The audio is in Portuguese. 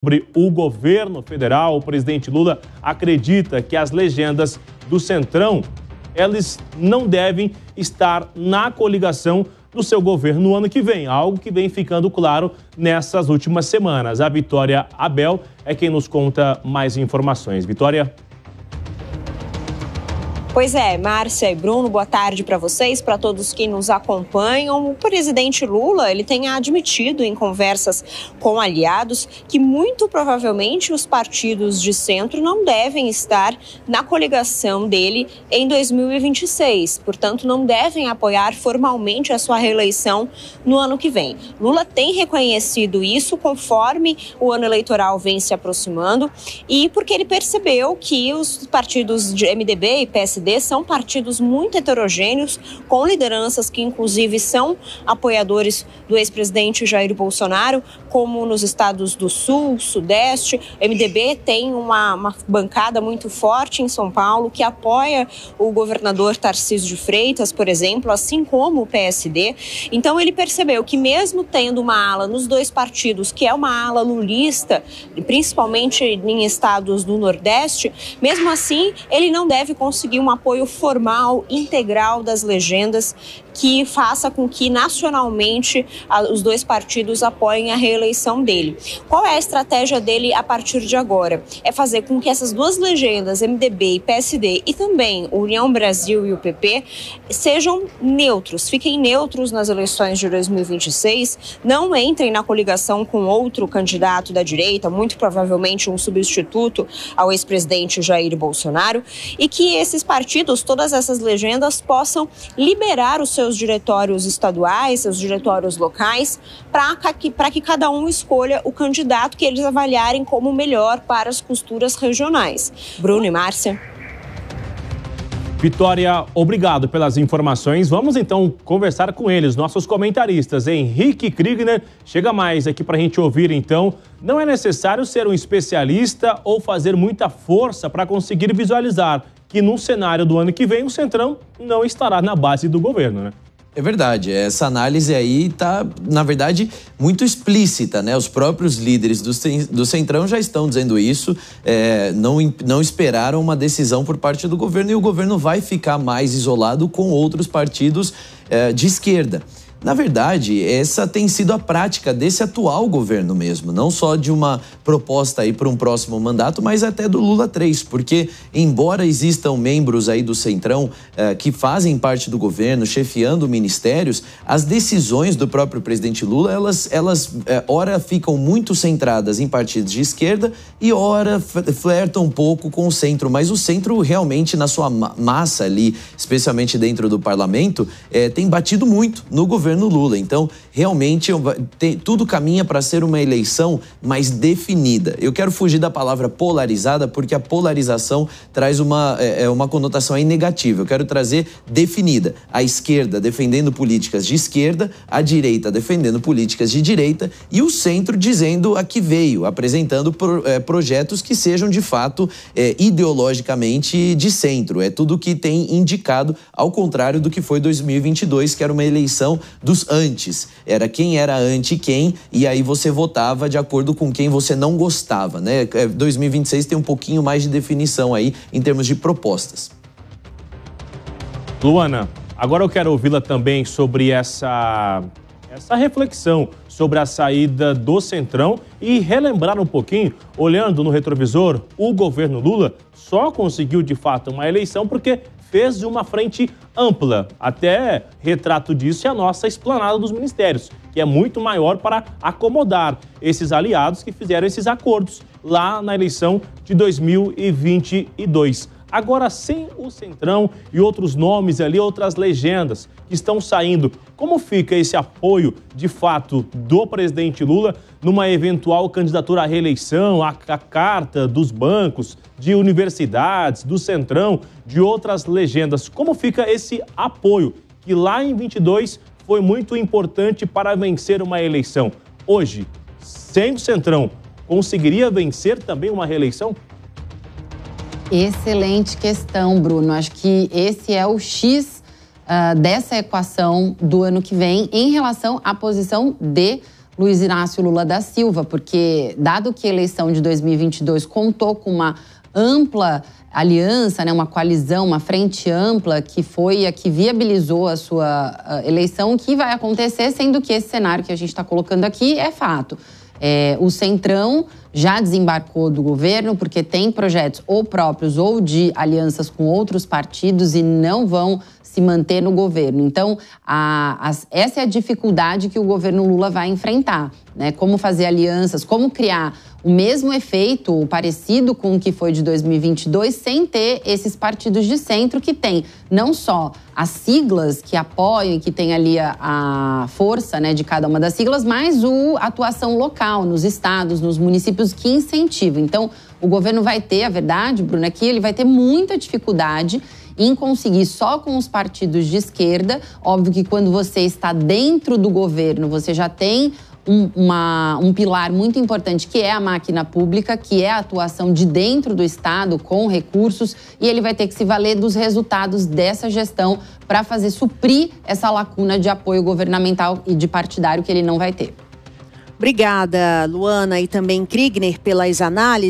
Sobre o governo federal, o presidente Lula acredita que as legendas do Centrão, eles não devem estar na coligação do seu governo no ano que vem, algo que vem ficando claro nessas últimas semanas. A Vitória Abel é quem nos conta mais informações. Vitória. Pois é, Márcia e Bruno, boa tarde para vocês, para todos que nos acompanham. O presidente Lula, ele tem admitido em conversas com aliados que muito provavelmente os partidos de centro não devem estar na coligação dele em 2026. Portanto, não devem apoiar formalmente a sua reeleição no ano que vem. Lula tem reconhecido isso conforme o ano eleitoral vem se aproximando e porque ele percebeu que os partidos de MDB e PSD são partidos muito heterogêneos, com lideranças que inclusive são apoiadores do ex-presidente Jair Bolsonaro, como nos estados do Sul, Sudeste. O MDB tem uma bancada muito forte em São Paulo, que apoia o governador Tarcísio de Freitas, por exemplo, assim como o PSD. Então ele percebeu que mesmo tendo uma ala nos dois partidos, que é uma ala lulista, principalmente em estados do Nordeste, mesmo assim ele não deve conseguir um apoio formal, integral das legendas que faça com que nacionalmente os dois partidos apoiem a reeleição dele. Qual é a estratégia dele a partir de agora? É fazer com que essas duas legendas, MDB e PSD, e também União Brasil e o PP, sejam neutros, fiquem neutros nas eleições de 2026, não entrem na coligação com outro candidato da direita, muito provavelmente um substituto ao ex-presidente Jair Bolsonaro, e que esses partidos, todas essas legendas, possam liberar os seus diretórios estaduais, seus diretórios locais, para que cada um escolha o candidato que eles avaliarem como melhor para as costuras regionais. Bruno e Márcia. Vitória, obrigado pelas informações. Vamos então conversar com eles, nossos comentaristas. Henrique Kriegner chega mais aqui para a gente ouvir então. Não é necessário ser um especialista ou fazer muita força para conseguir visualizar que no cenário do ano que vem o Centrão não estará na base do governo, né? É verdade, essa análise aí está, na verdade, muito explícita, né? Os próprios líderes do Centrão já estão dizendo isso, não esperaram uma decisão por parte do governo e o governo vai ficar mais isolado com outros partidos de esquerda. Na verdade, essa tem sido a prática desse atual governo mesmo, não só de uma proposta aí para um próximo mandato, mas até do Lula 3, porque embora existam membros aí do Centrão que fazem parte do governo, chefiando ministérios, as decisões do próprio presidente Lula, elas ora ficam muito centradas em partidos de esquerda e ora flertam um pouco com o centro, mas o centro realmente na sua massa ali, especialmente dentro do parlamento, tem batido muito no governo Lula. Então, realmente, tudo caminha para ser uma eleição mais definida. Eu quero fugir da palavra polarizada, porque a polarização traz uma conotação aí negativa. Eu quero trazer definida. A esquerda defendendo políticas de esquerda, a direita defendendo políticas de direita e o centro dizendo a que veio, apresentando projetos que sejam, de fato, ideologicamente de centro. É tudo que tem indicado, ao contrário do que foi 2022, que era uma eleição dos antes. Era quem era anti quem, e aí você votava de acordo com quem você não gostava, né? 2026 tem um pouquinho mais de definição aí em termos de propostas. Luana, agora eu quero ouvi-la também sobre essa reflexão sobre a saída do Centrão e relembrar um pouquinho, olhando no retrovisor, o governo Lula só conseguiu de fato uma eleição porque fez de uma frente ampla. Até retrato disso é a nossa esplanada dos ministérios, que é muito maior para acomodar esses aliados que fizeram esses acordos lá na eleição de 2022. Agora, sem o Centrão e outros nomes ali, outras legendas que estão saindo, como fica esse apoio, de fato, do presidente Lula numa eventual candidatura à reeleição, a carta dos bancos, de universidades, do Centrão, de outras legendas? Como fica esse apoio, que lá em 22 foi muito importante para vencer uma eleição? Hoje, sem o Centrão, conseguiria vencer também uma reeleição? Excelente questão, Bruno. Acho que esse é o X dessa equação do ano que vem em relação à posição de Luiz Inácio Lula da Silva, porque dado que a eleição de 2022 contou com uma ampla aliança, né, uma coalizão, uma frente ampla que foi a que viabilizou a sua eleição, o que vai acontecer, sendo que esse cenário que a gente está colocando aqui é fato. O Centrão já desembarcou do governo porque tem projetos ou próprios ou de alianças com outros partidos e não vão se manter no governo. Então, essa é a dificuldade que o governo Lula vai enfrentar, né? Como fazer alianças, como criar o mesmo efeito, parecido com o que foi de 2022, sem ter esses partidos de centro que tem não só as siglas que apoiam e que tem ali a força, né, de cada uma das siglas, mas a atuação local nos estados, nos municípios que incentivam. Então, o governo vai ter, a verdade, Bruna, aqui ele vai ter muita dificuldade em conseguir só com os partidos de esquerda. Óbvio que quando você está dentro do governo, você já tem um pilar muito importante, que é a máquina pública, que é a atuação de dentro do Estado com recursos, e ele vai ter que se valer dos resultados dessa gestão para fazer suprir essa lacuna de apoio governamental e de partidário que ele não vai ter. Obrigada, Luana, e também Kriegner, pelas análises.